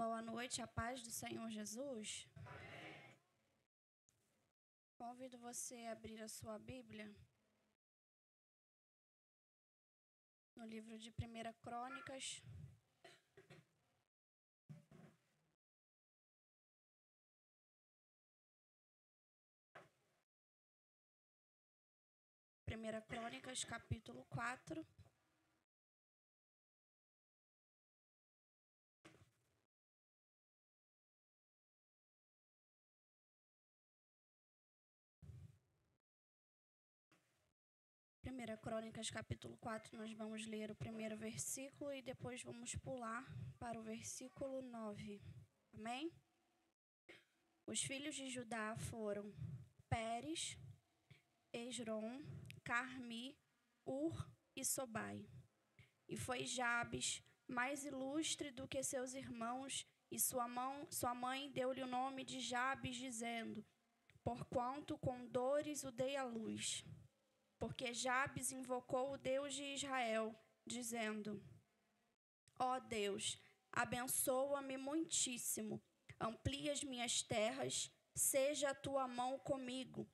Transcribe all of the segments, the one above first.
Boa noite, a paz do Senhor Jesus. Convido você a abrir a sua Bíblia no livro de 1 Crônicas. Primeira Crônicas, capítulo 4. Primeira Crônicas, capítulo 4, nós vamos ler o primeiro versículo e depois vamos pular para o versículo 9. Amém? Os filhos de Judá foram Pérez, Esrom, Carmi, Ur e Sobai. E foi Jabes, mais ilustre do que seus irmãos, e sua mãe deu-lhe o nome de Jabes, dizendo: porquanto com dores o dei à luz. Porque Jabes invocou o Deus de Israel, dizendo: ó Deus, abençoa-me muitíssimo, amplia as minhas terras, seja a tua mão comigo,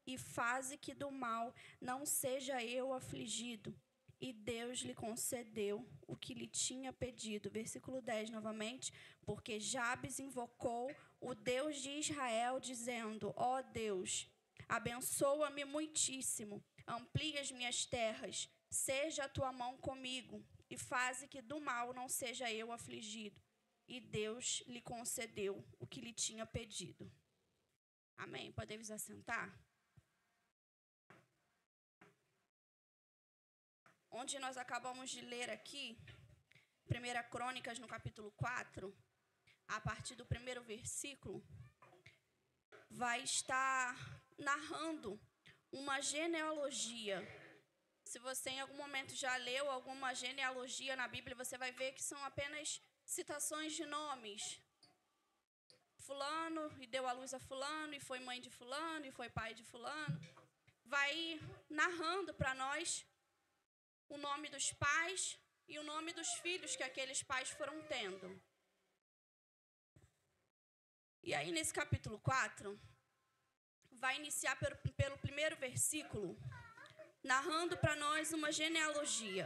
e faze que do mal não seja eu afligido. E Deus lhe concedeu o que lhe tinha pedido. Versículo 10 novamente. Porque Jabes invocou o Deus de Israel, dizendo: ó Deus, abençoa-me muitíssimo, amplia as minhas terras, seja a tua mão comigo, e faze que do mal não seja eu afligido. E Deus lhe concedeu o que lhe tinha pedido. Amém. Podemos assentar? Onde nós acabamos de ler aqui, 1 Crônicas, no capítulo 4, a partir do primeiro versículo, vai estar narrando uma genealogia. Se você em algum momento já leu alguma genealogia na Bíblia, você vai ver que são apenas citações de nomes. Fulano e deu à luz a fulano, e foi mãe de fulano, e foi pai de fulano. Vai narrando para nós o nome dos pais e o nome dos filhos que aqueles pais foram tendo. E aí, nesse capítulo 4, vai iniciar pelo primeiro versículo, narrando para nós uma genealogia.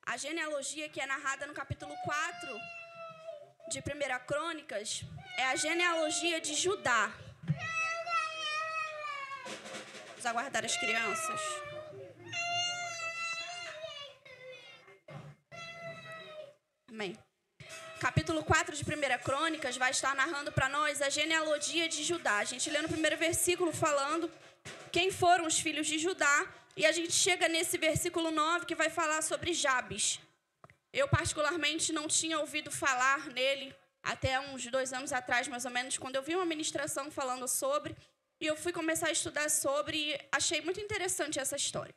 A genealogia que é narrada no capítulo 4 de 1 Crônicas é a genealogia de Judá. Vamos aguardar as crianças. Amém. Capítulo 4 de 1 Crônicas vai estar narrando para nós a genealogia de Judá. A gente lê no primeiro versículo falando quem foram os filhos de Judá. E a gente chega nesse versículo 9 que vai falar sobre Jabes. Eu particularmente não tinha ouvido falar nele até uns 2 anos atrás, mais ou menos, quando eu vi uma ministração falando sobre. E eu fui começar a estudar sobre e achei muito interessante essa história.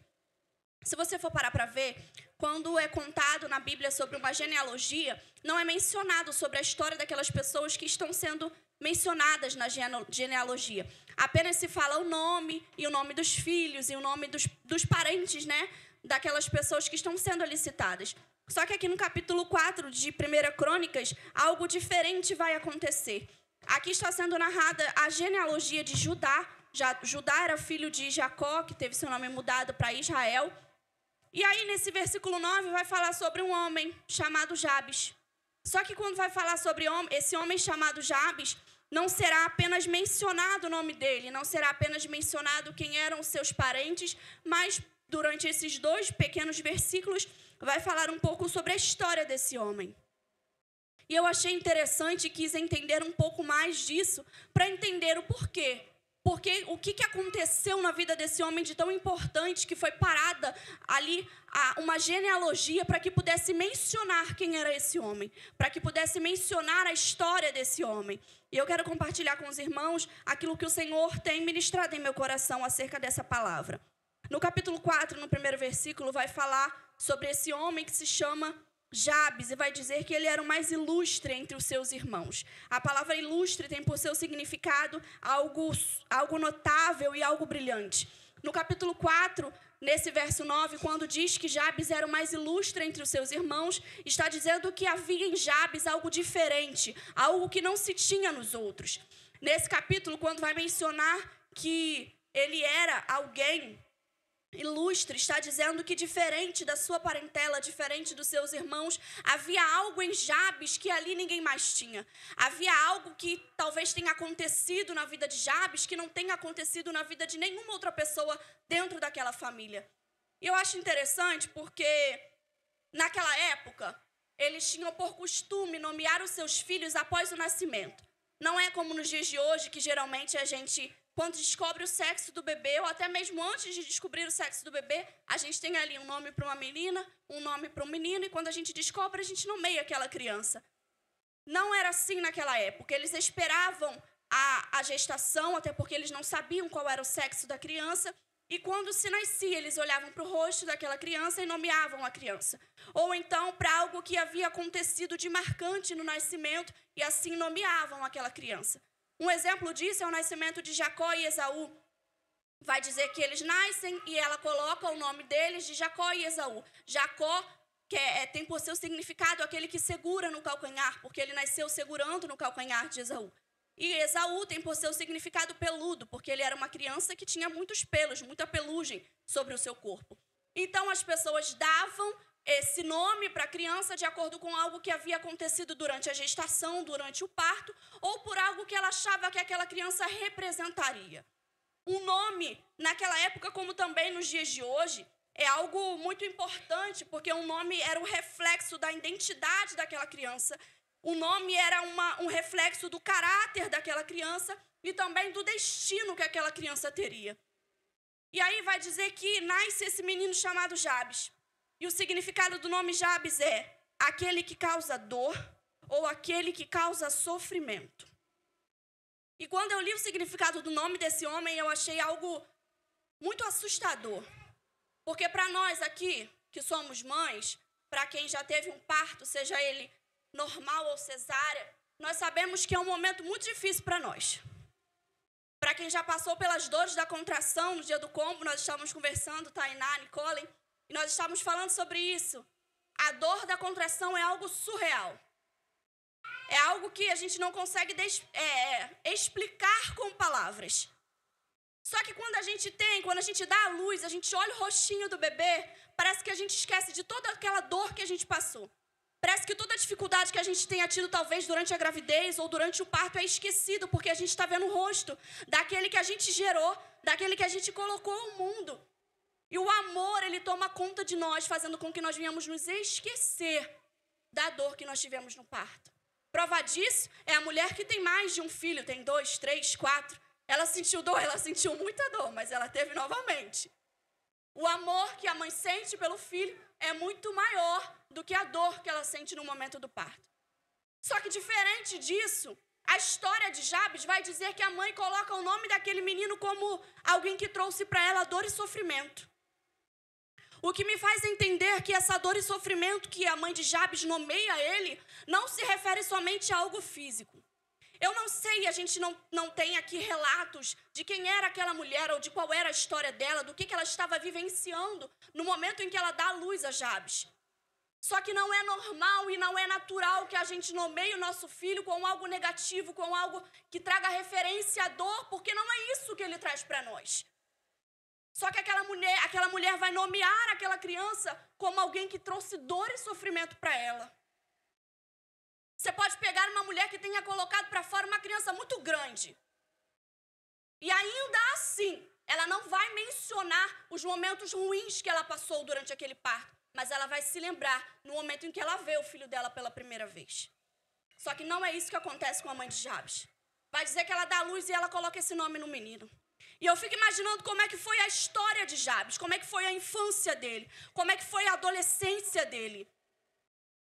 Se você for parar para ver, quando é contado na Bíblia sobre uma genealogia, não é mencionado sobre a história daquelas pessoas que estão sendo mencionadas na genealogia. Apenas se fala o nome e o nome dos filhos e o nome dos parentes, né, daquelas pessoas que estão sendo ali citadas. Só que aqui no capítulo 4 de 1 Crônicas, algo diferente vai acontecer. Aqui está sendo narrada a genealogia de Judá. Judá era filho de Jacó, que teve seu nome mudado para Israel. E aí, nesse versículo 9, vai falar sobre um homem chamado Jabes. Só que quando vai falar sobre esse homem chamado Jabes, não será apenas mencionado o nome dele, não será apenas mencionado quem eram os seus parentes, mas durante esses 2 pequenos versículos, vai falar um pouco sobre a história desse homem. E eu achei interessante e quis entender um pouco mais disso para entender o porquê. Porque o que aconteceu na vida desse homem de tão importante que foi parada ali uma genealogia para que pudesse mencionar quem era esse homem, para que pudesse mencionar a história desse homem. E eu quero compartilhar com os irmãos aquilo que o Senhor tem ministrado em meu coração acerca dessa palavra. No capítulo 4, no primeiro versículo, vai falar sobre esse homem que se chama Jabes, e vai dizer que ele era o mais ilustre entre os seus irmãos. A palavra ilustre tem por seu significado algo notável e algo brilhante. No capítulo 4, nesse verso 9, quando diz que Jabes era o mais ilustre entre os seus irmãos, está dizendo que havia em Jabes algo diferente, algo que não se tinha nos outros. Nesse capítulo, quando vai mencionar que ele era alguém ilustre, está dizendo que diferente da sua parentela, diferente dos seus irmãos, havia algo em Jabes que ali ninguém mais tinha. Havia algo que talvez tenha acontecido na vida de Jabes que não tenha acontecido na vida de nenhuma outra pessoa dentro daquela família. E eu acho interessante porque naquela época eles tinham por costume nomear os seus filhos após o nascimento. Não é como nos dias de hoje que geralmente a gente, quando descobre o sexo do bebê, ou até mesmo antes de descobrir o sexo do bebê, a gente tem ali um nome para uma menina, um nome para um menino, e quando a gente descobre, a gente nomeia aquela criança. Não era assim naquela época. Eles esperavam a gestação, até porque eles não sabiam qual era o sexo da criança, e quando se nascia, eles olhavam para o rosto daquela criança e nomeavam a criança. Ou então para algo que havia acontecido de marcante no nascimento, e assim nomeavam aquela criança. Um exemplo disso é o nascimento de Jacó e Esaú. Vai dizer que eles nascem e ela coloca o nome deles de Jacó e Esaú. Jacó tem por seu significado aquele que segura no calcanhar, porque ele nasceu segurando no calcanhar de Esaú. E Esaú tem por seu significado peludo, porque ele era uma criança que tinha muitos pelos, muita pelugem sobre o seu corpo. Então as pessoas davam esse nome para a criança de acordo com algo que havia acontecido durante a gestação, durante o parto, ou por algo que ela achava que aquela criança representaria. Um nome, naquela época, como também nos dias de hoje, é algo muito importante, porque um nome era um reflexo da identidade daquela criança. O nome era um reflexo do caráter daquela criança e também do destino que aquela criança teria. E aí vai dizer que nasce esse menino chamado Jabes. E o significado do nome Jabes é aquele que causa dor ou aquele que causa sofrimento. E quando eu li o significado do nome desse homem, eu achei algo muito assustador. Porque para nós aqui, que somos mães, para quem já teve um parto, seja ele normal ou cesárea, nós sabemos que é um momento muito difícil para nós. Para quem já passou pelas dores da contração no dia do combo, nós estávamos conversando, Tainá, Nicole, e nós estávamos falando sobre isso. A dor da contração é algo surreal. É algo que a gente não consegue explicar com palavras. Só que quando a gente dá a luz, a gente olha o rostinho do bebê, parece que a gente esquece de toda aquela dor que a gente passou. Parece que toda a dificuldade que a gente tenha tido, talvez, durante a gravidez ou durante o parto, é esquecido, porque a gente está vendo o rosto daquele que a gente gerou, daquele que a gente colocou ao mundo. E o amor, ele toma conta de nós, fazendo com que nós venhamos nos esquecer da dor que nós tivemos no parto. Prova disso é a mulher que tem mais de um filho, tem 2, 3, 4. Ela sentiu dor, ela sentiu muita dor, mas ela teve novamente. O amor que a mãe sente pelo filho é muito maior do que a dor que ela sente no momento do parto. Só que diferente disso, a história de Jabes vai dizer que a mãe coloca o nome daquele menino como alguém que trouxe para ela dor e sofrimento. O que me faz entender que essa dor e sofrimento que a mãe de Jabes nomeia ele, não se refere somente a algo físico. Eu não sei, a gente não tem aqui relatos de quem era aquela mulher ou de qual era a história dela, do que ela estava vivenciando no momento em que ela dá luz a Jabes. Só que não é normal e não é natural que a gente nomeie o nosso filho com algo negativo, com algo que traga referência à dor, porque não é isso que ele traz para nós. Só que aquela mulher vai nomear aquela criança como alguém que trouxe dor e sofrimento para ela. Você pode pegar uma mulher que tenha colocado para fora uma criança muito grande. E ainda assim, ela não vai mencionar os momentos ruins que ela passou durante aquele parto. Mas ela vai se lembrar no momento em que ela vê o filho dela pela primeira vez. Só que não é isso que acontece com a mãe de Jabes. Vai dizer que ela dá luz e ela coloca esse nome no menino. E eu fico imaginando como é que foi a história de Jabes, como é que foi a infância dele, como é que foi a adolescência dele.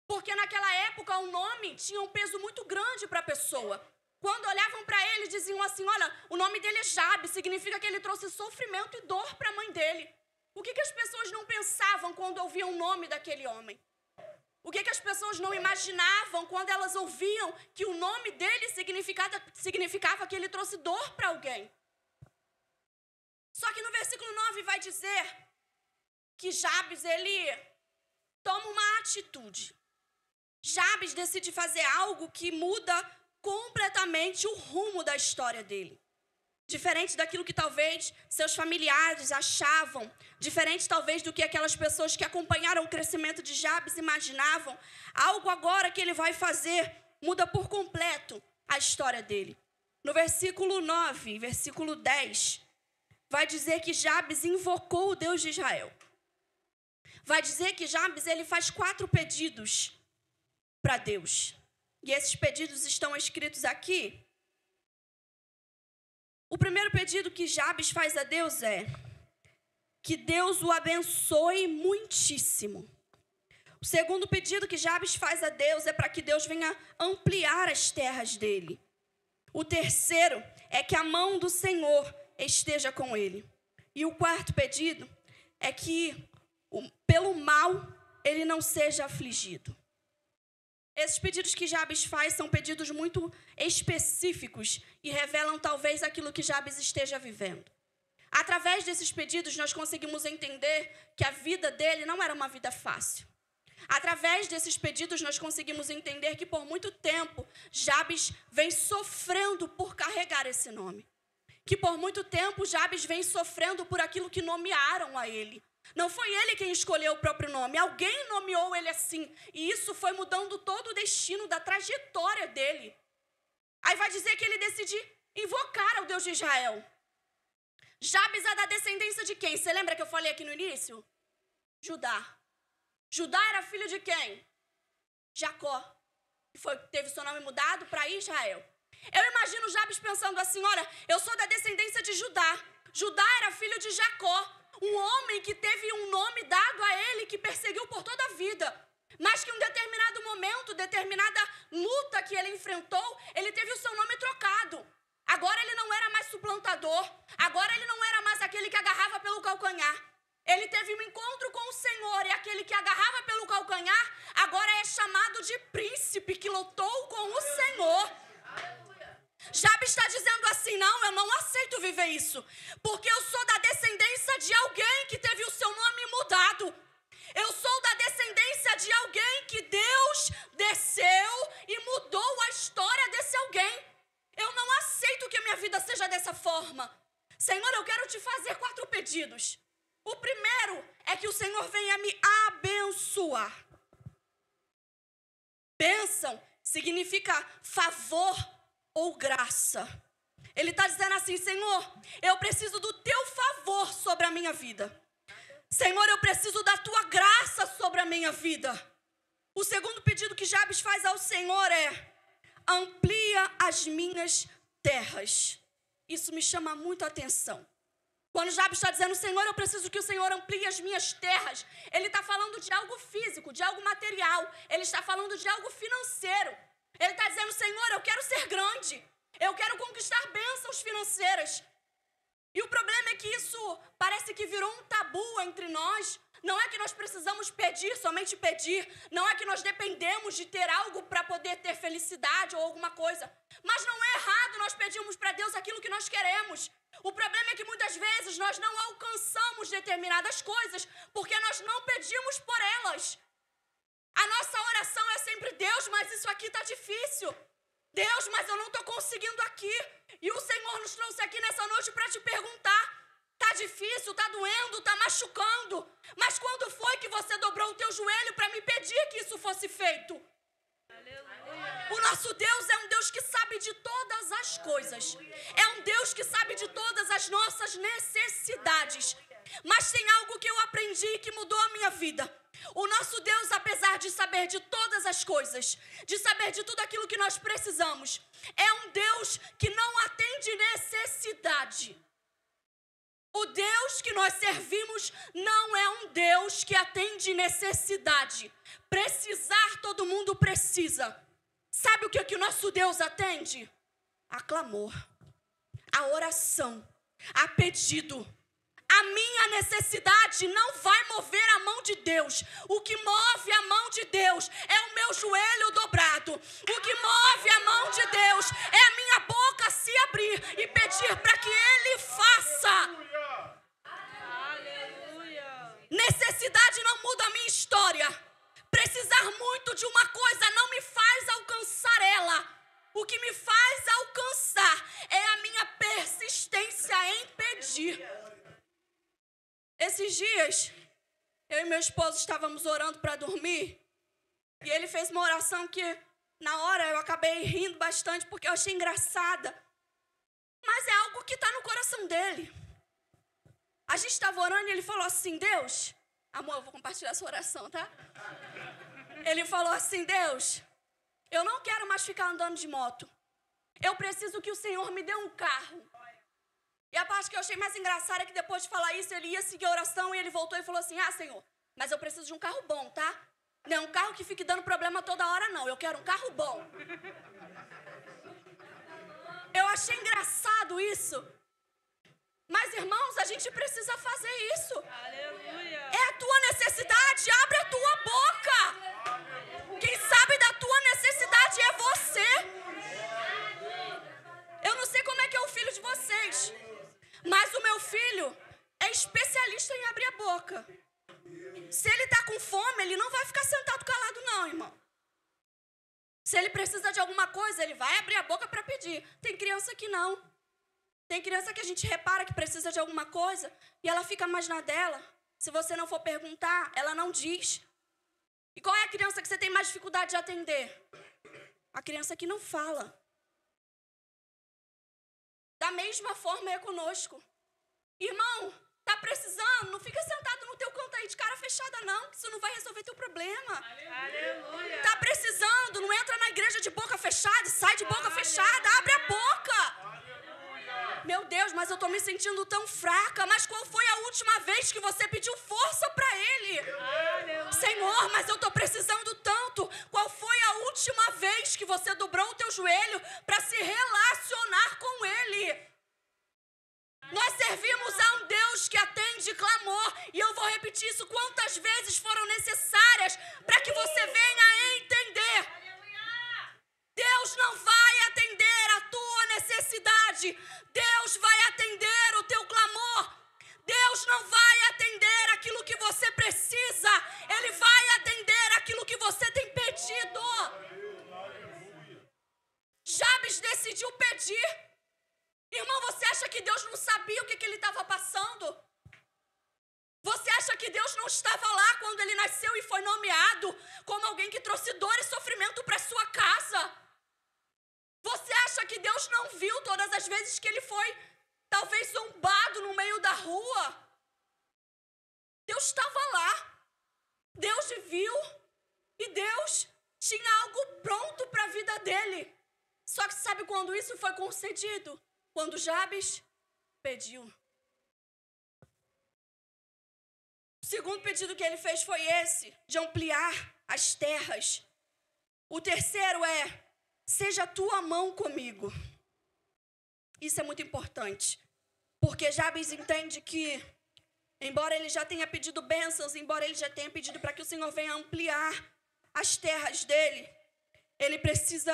Porque naquela época o nome tinha um peso muito grande para a pessoa. Quando olhavam para ele, diziam assim, olha, o nome dele é Jabes, significa que ele trouxe sofrimento e dor para a mãe dele. O que as pessoas não pensavam quando ouviam o nome daquele homem? O que as pessoas não imaginavam quando elas ouviam que o nome dele significava que ele trouxe dor para alguém? Só que no versículo 9 vai dizer que Jabes, ele toma uma atitude. Jabes decide fazer algo que muda completamente o rumo da história dele. Diferente daquilo que talvez seus familiares achavam, diferente talvez do que aquelas pessoas que acompanharam o crescimento de Jabes imaginavam, algo agora que ele vai fazer muda por completo a história dele. No versículo 9, versículo 10, vai dizer que Jabes invocou o Deus de Israel. Vai dizer que Jabes, ele faz 4 pedidos para Deus. E esses pedidos estão escritos aqui. O primeiro pedido que Jabes faz a Deus é que Deus o abençoe muitíssimo. O segundo pedido que Jabes faz a Deus é para que Deus venha ampliar as terras dele. O terceiro é que a mão do Senhor esteja com ele. E o quarto pedido é que pelo mal ele não seja afligido. Esses pedidos que Jabes faz são pedidos muito específicos e revelam talvez aquilo que Jabes esteja vivendo. Através desses pedidos nós conseguimos entender que a vida dele não era uma vida fácil. Através desses pedidos nós conseguimos entender que por muito tempo Jabes vem sofrendo por carregar esse nome. Que por muito tempo Jabes vem sofrendo por aquilo que nomearam a ele. Não foi ele quem escolheu o próprio nome, alguém nomeou ele assim. E isso foi mudando todo o destino da trajetória dele. Aí vai dizer que ele decide invocar ao Deus de Israel. Jabes é da descendência de quem? Você lembra que eu falei aqui no início? Judá. Judá era filho de quem? Jacó. Teve seu nome mudado para Israel. Eu imagino Jabes pensando assim, olha, eu sou da descendência de Judá. Judá era filho de Jacó. Um homem que teve um nome dado a ele, que perseguiu por toda a vida. Mas que em um determinado momento, determinada luta que ele enfrentou, ele teve o seu nome trocado. Agora ele não era mais suplantador. Agora ele não era mais aquele que agarrava pelo calcanhar. Ele teve um encontro com o Senhor e aquele que agarrava pelo calcanhar, agora é chamado de príncipe que lutou com o Senhor. Jabes está dizendo assim, não, eu não aceito viver isso, porque eu sou da descendência de alguém que teve o seu nome mudado. Eu sou da descendência de alguém que Deus desceu e mudou a história desse alguém. Eu não aceito que a minha vida seja dessa forma. Senhor, eu quero te fazer 4 pedidos. O primeiro é que o Senhor venha me abençoar. Bênção significa favor ou graça. Ele está dizendo assim, Senhor, eu preciso do teu favor sobre a minha vida. Senhor, eu preciso da tua graça sobre a minha vida. O segundo pedido que Jabes faz ao Senhor é: amplia as minhas terras. Isso me chama muito a atenção. Quando Jabes está dizendo, Senhor, eu preciso que o Senhor amplie as minhas terras, ele está falando de algo físico, de algo material. Ele está falando de algo financeiro. Ele está dizendo, Senhor, eu quero ser grande. Eu quero conquistar bênçãos financeiras. E o problema é que isso parece que virou um tabu entre nós. Não é que nós precisamos pedir, somente pedir. Não é que nós dependemos de ter algo para poder ter felicidade ou alguma coisa. Mas não é errado nós pedirmos para Deus aquilo que nós queremos. O problema é que muitas vezes nós não alcançamos determinadas coisas porque nós não pedimos por elas. A nossa oração é sempre, Deus, mas isso aqui está difícil. Deus, mas eu não estou conseguindo aqui. E o Senhor nos trouxe aqui nessa noite para te perguntar. Está difícil, está doendo, está machucando. Mas quando foi que você dobrou o teu joelho para me pedir que isso fosse feito? O nosso Deus é um Deus que sabe de todas as coisas. É um Deus que sabe de todas as nossas necessidades. Mas tem algo que eu aprendi e que mudou a minha vida. O nosso Deus, apesar de saber de todas as coisas, de saber de tudo aquilo que nós precisamos, é um Deus que não atende necessidade. O Deus que nós servimos não é um Deus que atende necessidade. Precisar, todo mundo precisa. Sabe o que o nosso Deus atende? A clamor, a oração, a pedido. A minha necessidade não vai mover a mão de Deus. O que move a mão de Deus é o meu joelho dobrado. O que move a mão de Deus é a minha boca se abrir e pedir para que Ele faça. Aleluia. gostar muito de uma coisa não me faz alcançar ela. O que me faz alcançar é a minha persistência em pedir. Esses dias, eu e meu esposo estávamos orando para dormir. E ele fez uma oração que, na hora, eu acabei rindo bastante porque eu achei engraçada. Mas é algo que está no coração dele. A gente estava orando e ele falou assim, Deus... Amor, eu vou compartilhar essa oração, tá? Ele falou assim, Deus, eu não quero mais ficar andando de moto. Eu preciso que o Senhor me dê um carro. E a parte que eu achei mais engraçada é que depois de falar isso, ele ia seguir a oração e ele voltou e falou assim, Senhor, mas eu preciso de um carro bom, tá? Não é um carro que fique dando problema toda hora, não. Eu quero um carro bom. Eu achei engraçado isso. Mas, irmãos, a gente precisa fazer isso. Aleluia. É a tua necessidade, abre a tua boca. Quem sabe da tua necessidade é você. Eu não sei como é que é o filho de vocês, mas o meu filho é especialista em abrir a boca. Se ele está com fome, ele não vai ficar sentado calado, não, irmão. Se ele precisa de alguma coisa, ele vai abrir a boca para pedir. Tem criança que não. Tem criança que a gente repara que precisa de alguma coisa e ela fica mais na dela. Se você não for perguntar, ela não diz. E qual é a criança que você tem mais dificuldade de atender? A criança que não fala. Da mesma forma é conosco. Irmão, tá precisando? Não fica sentado no teu canto aí de cara fechada, não, que isso não vai resolver teu problema. Aleluia. Tá precisando? Não entra na igreja de boca fechada e sai de boca fechada. Abre a boca. Meu Deus, mas eu tô me sentindo tão fraca. Mas qual foi a última vez que você pediu força para Ele? Aleluia. Senhor, mas eu tô precisando tanto. Qual foi a última vez que você dobrou o teu joelho para se relacionar com Ele? Nós servimos a um Deus que atende clamor. E eu vou repetir isso quantas vezes foram necessárias para que você venha a entender. Deus não vai atender a tua necessidade. Deus vai atender o teu clamor. Deus não vai atender aquilo que você precisa. Ele vai atender aquilo que você tem pedido. Jabes decidiu pedir. Irmão, você acha que Deus não sabia o que ele estava passando? Você acha que Deus não estava lá quando ele nasceu e foi nomeado como alguém que trouxe dor e sofrimento para sua casa? Você acha que Deus não viu todas as vezes que ele foi, talvez, zombado no meio da rua? Deus estava lá. Deus viu. E Deus tinha algo pronto para a vida dele. Só que sabe quando isso foi concedido? Quando Jabes pediu. O segundo pedido que ele fez foi esse, de ampliar as terras. O terceiro é, seja a tua mão comigo. Isso é muito importante, porque Jabes entende que, embora ele já tenha pedido bênçãos, embora ele já tenha pedido para que o Senhor venha ampliar as terras dele, ele precisa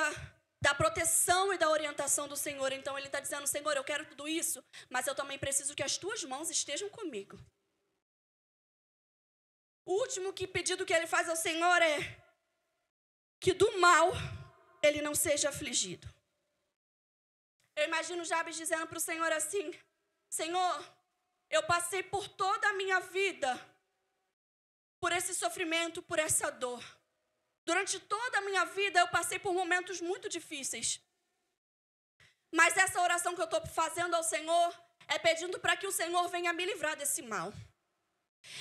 da proteção e da orientação do Senhor. Então ele está dizendo, Senhor, eu quero tudo isso, mas eu também preciso que as tuas mãos estejam comigo. O último pedido que ele faz ao Senhor é que do mal ele não seja afligido. Eu imagino Jabes dizendo para o Senhor assim, Senhor, eu passei por toda a minha vida, por esse sofrimento, por essa dor. Durante toda a minha vida eu passei por momentos muito difíceis. Mas essa oração que eu estou fazendo ao Senhor é pedindo para que o Senhor venha me livrar desse mal.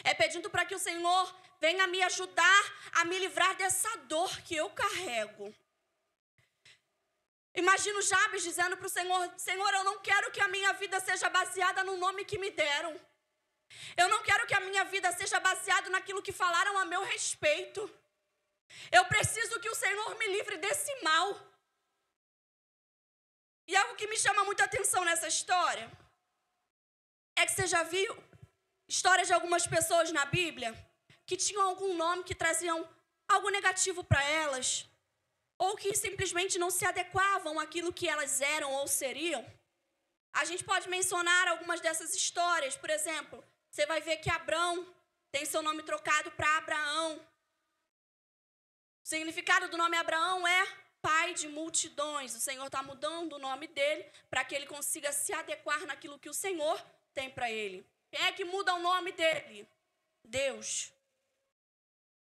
É pedindo para que o Senhor venha me ajudar a me livrar dessa dor que eu carrego. Imagino Jabes dizendo para o Senhor, Senhor, eu não quero que a minha vida seja baseada no nome que me deram. Eu não quero que a minha vida seja baseada naquilo que falaram a meu respeito. Eu preciso que o Senhor me livre desse mal. E algo que me chama muita atenção nessa história é que você já viu histórias de algumas pessoas na Bíblia que tinham algum nome que traziam algo negativo para elas, ou que simplesmente não se adequavam àquilo que elas eram ou seriam. A gente pode mencionar algumas dessas histórias. Por exemplo, você vai ver que Abrão tem seu nome trocado para Abraão. O significado do nome Abraão é pai de multidões. O Senhor está mudando o nome dele para que ele consiga se adequar naquilo que o Senhor tem para ele. Quem é que muda o nome dele? Deus.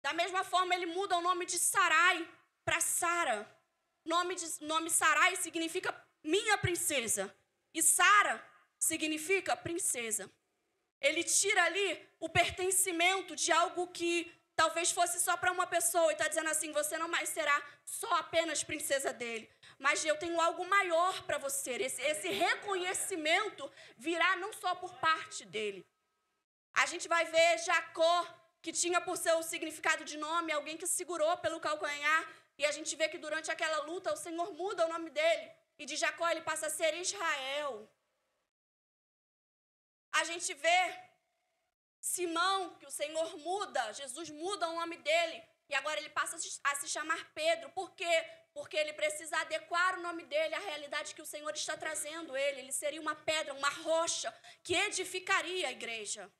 Da mesma forma, ele muda o nome de Sarai para Sara. Nome Sarai significa minha princesa. E Sara significa princesa. Ele tira ali o pertencimento de algo que talvez fosse só para uma pessoa. E está dizendo assim, você não mais será só apenas princesa dele. Mas eu tenho algo maior para você. Esse reconhecimento virá não só por parte dele. A gente vai ver Jacó, que tinha por seu significado de nome, alguém que segurou pelo calcanhar. E a gente vê que durante aquela luta o Senhor muda o nome dele. E de Jacó ele passa a ser Israel. A gente vê Simão, que o Senhor muda, Jesus muda o nome dele. E agora ele passa a se chamar Pedro. Por quê? Porque ele precisa adequar o nome dele à realidade que o Senhor está trazendo ele. Ele seria uma pedra, uma rocha que edificaria a igreja.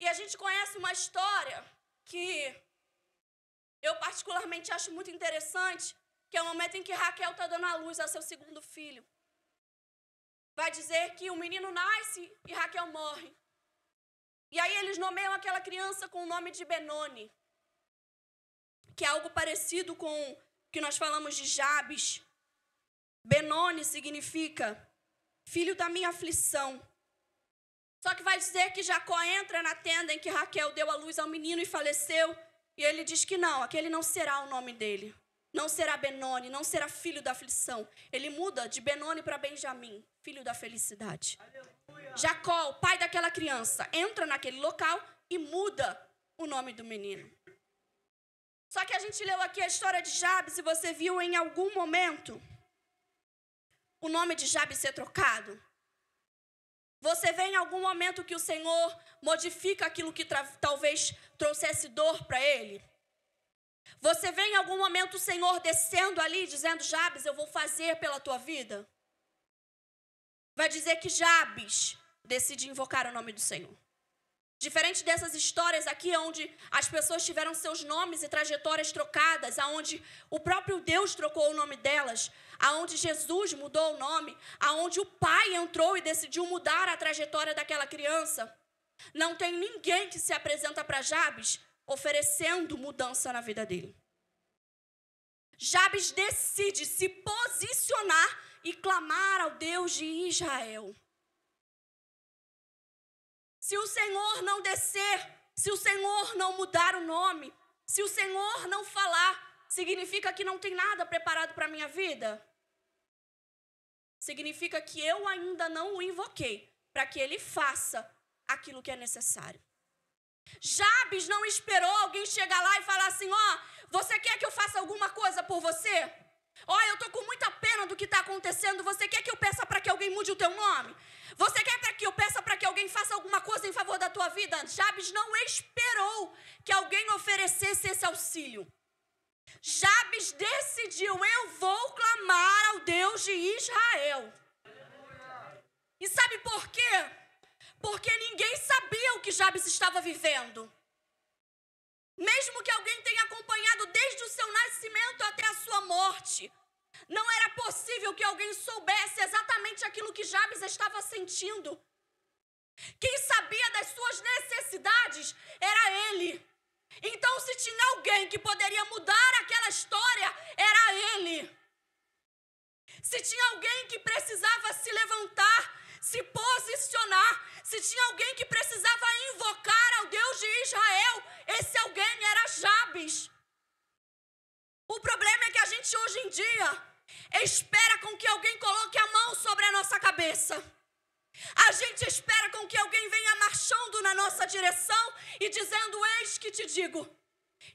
E a gente conhece uma história que eu particularmente acho muito interessante, que é o momento em que Raquel está dando à luz ao seu segundo filho. Vai dizer que o menino nasce e Raquel morre. E aí eles nomeiam aquela criança com o nome de Benoni, que é algo parecido com o que nós falamos de Jabes. Benoni significa filho da minha aflição. Só que vai dizer que Jacó entra na tenda em que Raquel deu à luz ao menino e faleceu. E ele diz que não, aquele não será o nome dele. Não será Benoni, não será filho da aflição. Ele muda de Benoni para Benjamim, filho da felicidade. Aleluia. Jacó, o pai daquela criança, entra naquele local e muda o nome do menino. Só que a gente leu aqui a história de Jabes e você viu em algum momento o nome de Jabes ser trocado? Você vê em algum momento que o Senhor modifica aquilo que talvez trouxesse dor para ele? Você vê em algum momento o Senhor descendo ali, dizendo, Jabes, eu vou fazer pela tua vida? Vai dizer que Jabes decide invocar o nome do Senhor. Diferente dessas histórias aqui, onde as pessoas tiveram seus nomes e trajetórias trocadas, aonde o próprio Deus trocou o nome delas, aonde Jesus mudou o nome, aonde o pai entrou e decidiu mudar a trajetória daquela criança, não tem ninguém que se apresenta para Jabes oferecendo mudança na vida dele. Jabes decide se posicionar e clamar ao Deus de Israel. Se o Senhor não descer, se o Senhor não mudar o nome, se o Senhor não falar, significa que não tem nada preparado para a minha vida? Significa que eu ainda não o invoquei para que ele faça aquilo que é necessário. Jabes não esperou alguém chegar lá e falar assim, você quer que eu faça alguma coisa por você? Eu estou com muita pena do que está acontecendo, você quer que eu peça para que alguém mude o teu nome? Você quer que eu peça para que alguém faça alguma coisa em favor da tua vida? Jabes não esperou que alguém oferecesse esse auxílio. Jabes decidiu, eu vou clamar ao Deus de Israel. E sabe por quê? Porque ninguém sabia o que Jabes estava vivendo. Mesmo que alguém tenha acompanhado desde o seu nascimento até a sua morte, não era possível que alguém soubesse exatamente aquilo que Jabes estava sentindo. Quem sabia das suas necessidades era ele. Então, se tinha alguém que poderia mudar aquela história, era ele. Se tinha alguém que precisava se levantar, se posicionar, se tinha alguém que precisava invocar ao Deus de Israel, esse alguém era Jabes. O problema é que a gente hoje em dia espera com que alguém coloque a mão sobre a nossa cabeça. A gente espera com que alguém venha marchando na nossa direção e dizendo, eis que te digo.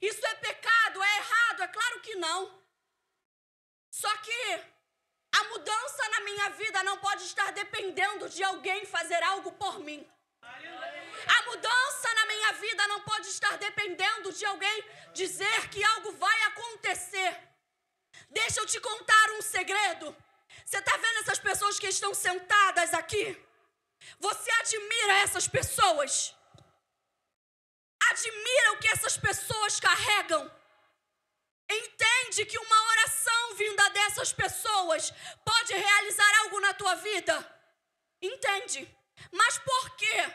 Isso é pecado, é errado? É claro que não. Só que a mudança na minha vida não pode estar dependendo de alguém fazer algo por mim. A mudança na minha vida não pode estar dependendo de alguém dizer que algo vai acontecer. Deixa eu te contar um segredo. Você está vendo essas pessoas que estão sentadas aqui? Você admira essas pessoas? admira o que essas pessoas carregam. Entende que uma oração vinda dessas pessoas pode realizar algo na tua vida. Entende? Mas por quê?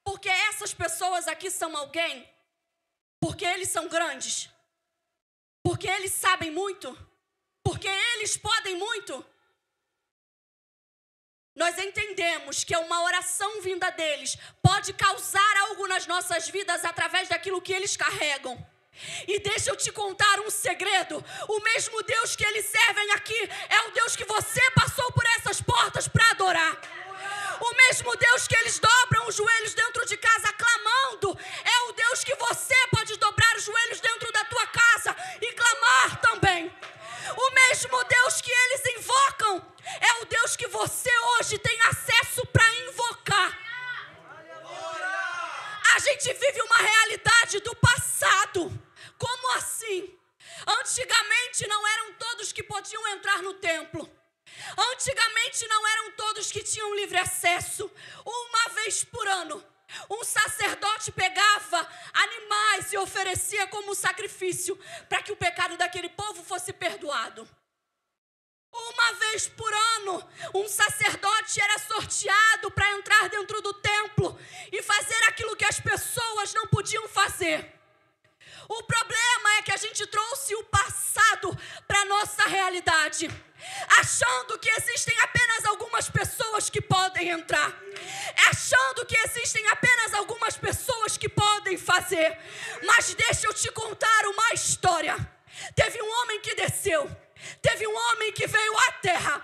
Porque essas pessoas aqui são alguém? Porque eles são grandes? Porque eles sabem muito? Porque eles podem muito? Nós entendemos que uma oração vinda deles pode causar algo nas nossas vidas através daquilo que eles carregam. E deixa eu te contar um segredo. O mesmo Deus que eles servem aqui é o Deus que você passou por essas portas para adorar. O mesmo Deus que eles dobram os joelhos dentro de casa clamando é o Deus que você pode dobrar os joelhos dentro da tua casa e clamar também. O mesmo Deus que eles invocam é o Deus que você hoje tem acesso para invocar. A gente vive uma realidade do passado. Como assim? Antigamente não eram todos que podiam entrar no templo. Antigamente não eram todos que tinham livre acesso. Uma vez por ano, um sacerdote pegava animais e oferecia como sacrifício para que o pecado daquele povo fosse perdoado. Uma vez por ano, um sacerdote era sorteado para entrar dentro do templo e fazer aquilo que as pessoas não podiam fazer. O problema é que a gente trouxe o passado para a nossa realidade, achando que existem apenas algumas pessoas que podem entrar, achando que existem apenas algumas pessoas que podem fazer. Mas deixa eu te contar uma história. Teve um homem que desceu, teve um homem que veio à terra,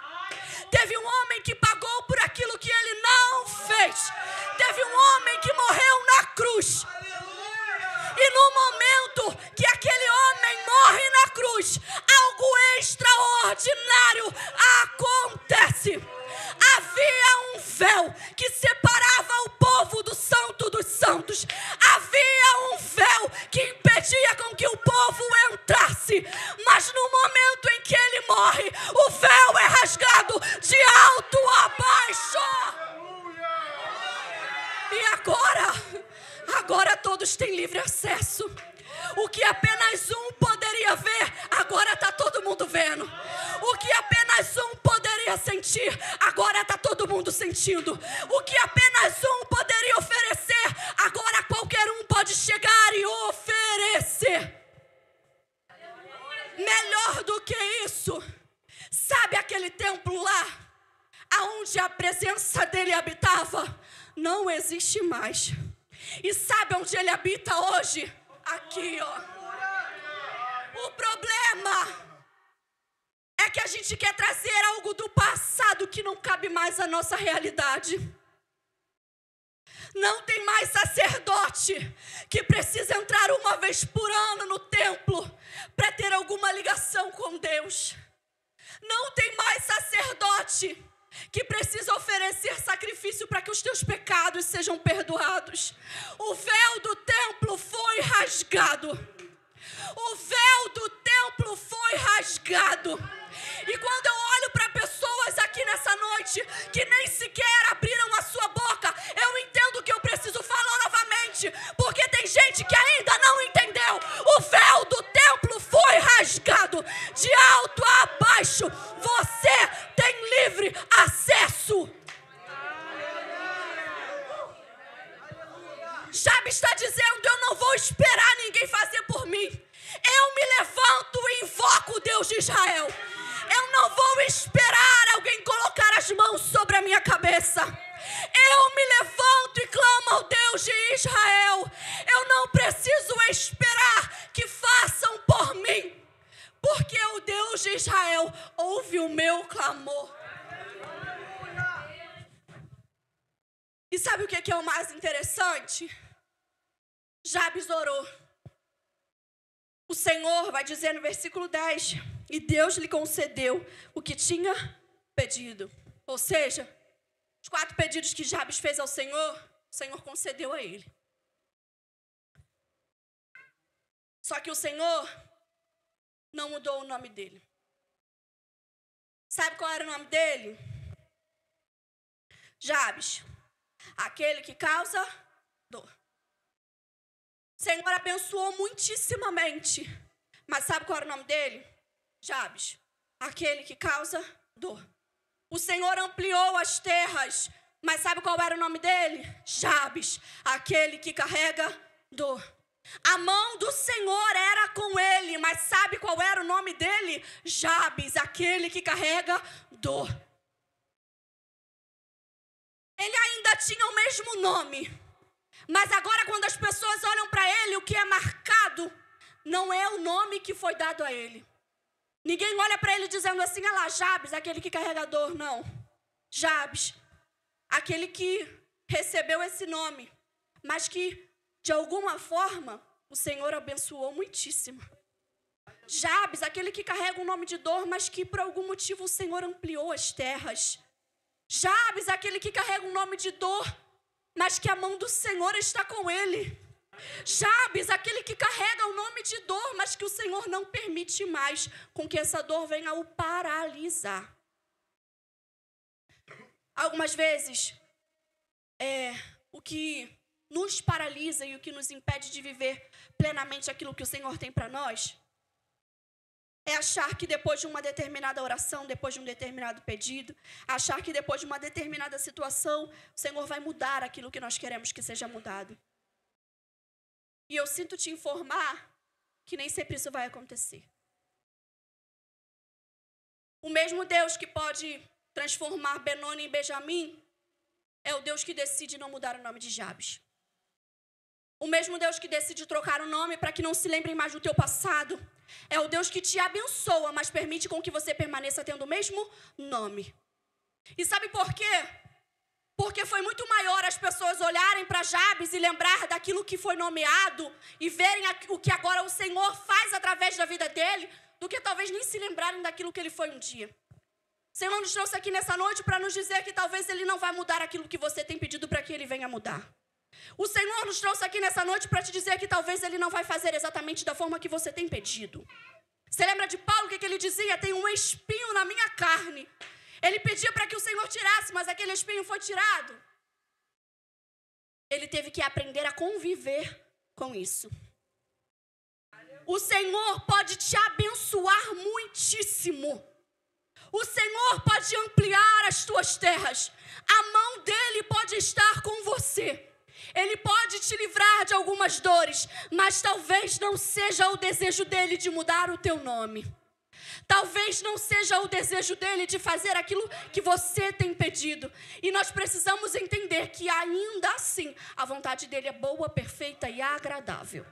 teve um homem que pagou por aquilo que ele não fez, teve um homem que morreu na cruz. E no momento que aquele homem morre na cruz, algo extraordinário acontece. Havia um véu que separava o povo do Santo dos Santos. Havia um véu que impedia com que o povo entrasse. Mas no momento em que ele morre, o véu é rasgado de alto a baixo. E agora todos têm livre acesso. O que apenas um poderia ver, agora está todo mundo vendo. O que apenas um poderia sentir, agora está todo mundo sentindo. O que apenas um poderia oferecer, agora qualquer um pode chegar e oferecer. Melhor do que isso, sabe aquele templo lá, aonde a presença dele habitava? Não existe mais. E sabe onde ele habita hoje? Aqui, ó. O problema é que a gente quer trazer algo do passado que não cabe mais à nossa realidade. Não tem mais sacerdote que precisa entrar uma vez por ano no templo para ter alguma ligação com Deus. Não tem mais sacerdote que precisa oferecer sacrifício para que os teus pecados sejam perdoados. O véu do templo foi rasgado. O véu do templo foi rasgado. E quando eu olho para pessoas aqui nessa noite que nem sequer abriram a sua boca, eu entendo que eu preciso falar novamente, porque tem gente que ainda não entendeu. O véu do templo foi rasgado de alto a baixo. Você tem livre acesso. Jabes está dizendo: eu não vou esperar ninguém fazer por mim. Eu me levanto e invoco o Deus de Israel. Eu não vou esperar alguém colocar as mãos sobre a minha cabeça. Eu me levanto e clamo ao Deus de Israel. Eu não preciso esperar que façam por mim, porque o Deus de Israel ouve o meu clamor. E sabe o que é o mais interessante? Jabes orou. O Senhor vai dizer no versículo 10, e Deus lhe concedeu o que tinha pedido. Ou seja, os 4 pedidos que Jabes fez ao Senhor, o Senhor concedeu a ele. Só que o Senhor não mudou o nome dele. Sabe qual era o nome dele? Jabes, aquele que causa dor. Senhor abençoou muitíssimamente. Mas sabe qual era o nome dele? Jabes, aquele que causa dor. O Senhor ampliou as terras, mas sabe qual era o nome dele? Jabes, aquele que carrega dor. A mão do Senhor era com ele, mas sabe qual era o nome dele? Jabes, aquele que carrega dor. Ele ainda tinha o mesmo nome, mas agora quando as pessoas olham para ele, o que é marcado não é o nome que foi dado a ele. Ninguém olha para ele dizendo assim, olha lá, Jabes, aquele que carrega dor, não. Jabes, aquele que recebeu esse nome, mas que, de alguma forma, o Senhor abençoou muitíssimo. Jabes, aquele que carrega um nome de dor, mas que, por algum motivo, o Senhor ampliou as terras. Jabes, aquele que carrega um nome de dor, mas que a mão do Senhor está com ele. Jabes, aquele que carrega o nome de dor, mas que o Senhor não permite mais com que essa dor venha o paralisar. Algumas vezes, o que nos paralisa e o que nos impede de viver plenamente aquilo que o Senhor tem para nós, é achar que depois de uma determinada oração, depois de um determinado pedido, achar que depois de uma determinada situação, o Senhor vai mudar aquilo que nós queremos que seja mudado. E eu sinto te informar que nem sempre isso vai acontecer. O mesmo Deus que pode transformar Benoni em Benjamim é o Deus que decide não mudar o nome de Jabes. O mesmo Deus que decide trocar o nome para que não se lembrem mais do teu passado é o Deus que te abençoa, mas permite com que você permaneça tendo o mesmo nome. E sabe por quê? Porque foi muito maior as pessoas olharem para Jabes e lembrar daquilo que foi nomeado e verem o que agora o Senhor faz através da vida dele, do que talvez nem se lembrarem daquilo que ele foi um dia. O Senhor nos trouxe aqui nessa noite para nos dizer que talvez ele não vai mudar aquilo que você tem pedido para que ele venha mudar. O Senhor nos trouxe aqui nessa noite para te dizer que talvez ele não vai fazer exatamente da forma que você tem pedido. Você lembra de Paulo, o que ele dizia? Tem um espinho na minha carne. Ele pedia para que o Senhor tirasse, mas aquele espinho foi tirado. Ele teve que aprender a conviver com isso. O Senhor pode te abençoar muitíssimo. O Senhor pode ampliar as tuas terras. A mão dele pode estar com você. Ele pode te livrar de algumas dores, mas talvez não seja o desejo dele de mudar o teu nome. Talvez não seja o desejo dele de fazer aquilo que você tem pedido. E nós precisamos entender que ainda assim, a vontade dele é boa, perfeita e agradável.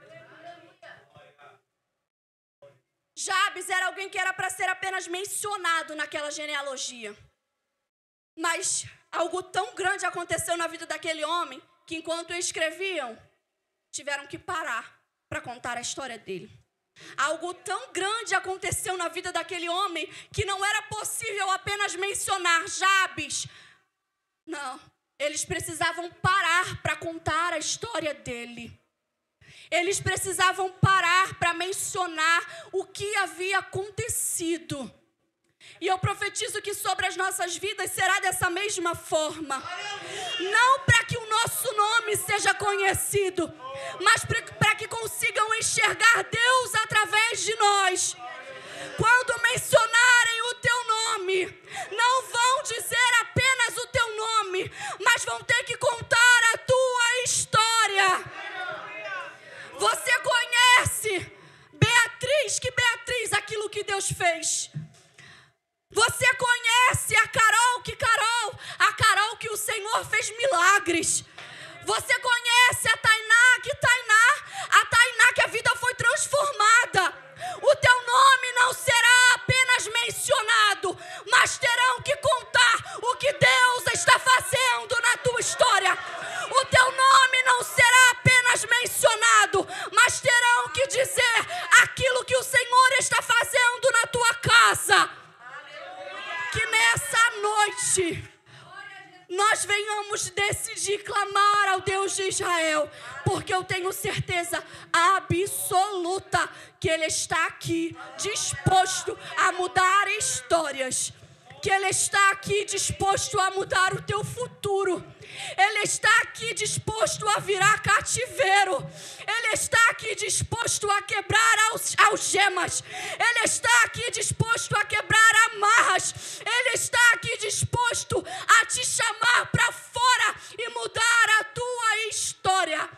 Jabes era alguém que era para ser apenas mencionado naquela genealogia. Mas algo tão grande aconteceu na vida daquele homem que enquanto escreviam, tiveram que parar para contar a história dele. Algo tão grande aconteceu na vida daquele homem que não era possível apenas mencionar Jabes. Não, eles precisavam parar para contar a história dele. Eles precisavam parar para mencionar o que havia acontecido. E eu profetizo que sobre as nossas vidas será dessa mesma forma. Não para que o nosso nome seja conhecido, mas para que consigam enxergar Deus através de nós. Quando mencionarem o teu nome, não vão dizer apenas o teu nome, mas vão ter que contar a tua história. Você conhece Beatriz, aquilo que Deus fez. Você conhece a Carol que o Senhor fez milagres. Você conhece a Tainá que a vida foi transformada. O teu nome não será apenas mencionado, mas terão que contar o que Deus está fazendo na tua história. O teu nome não será apenas mencionado, mas terão que dizer aquilo que o Senhor está fazendo na tua casa. Que nessa noite nós venhamos decidir clamar ao Deus de Israel, porque eu tenho certeza absoluta que Ele está aqui disposto a mudar histórias. que Ele está aqui disposto a mudar o teu futuro. Ele está aqui disposto a virar cativeiro. Ele está aqui disposto a quebrar algemas. Ele está aqui disposto a quebrar amarras. Ele está aqui disposto a te chamar para fora e mudar a tua história.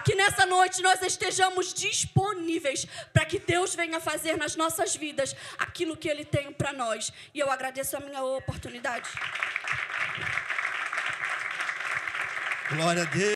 Que nessa noite nós estejamos disponíveis para que Deus venha fazer nas nossas vidas aquilo que Ele tem para nós. E eu agradeço a minha oportunidade. Glória a Deus.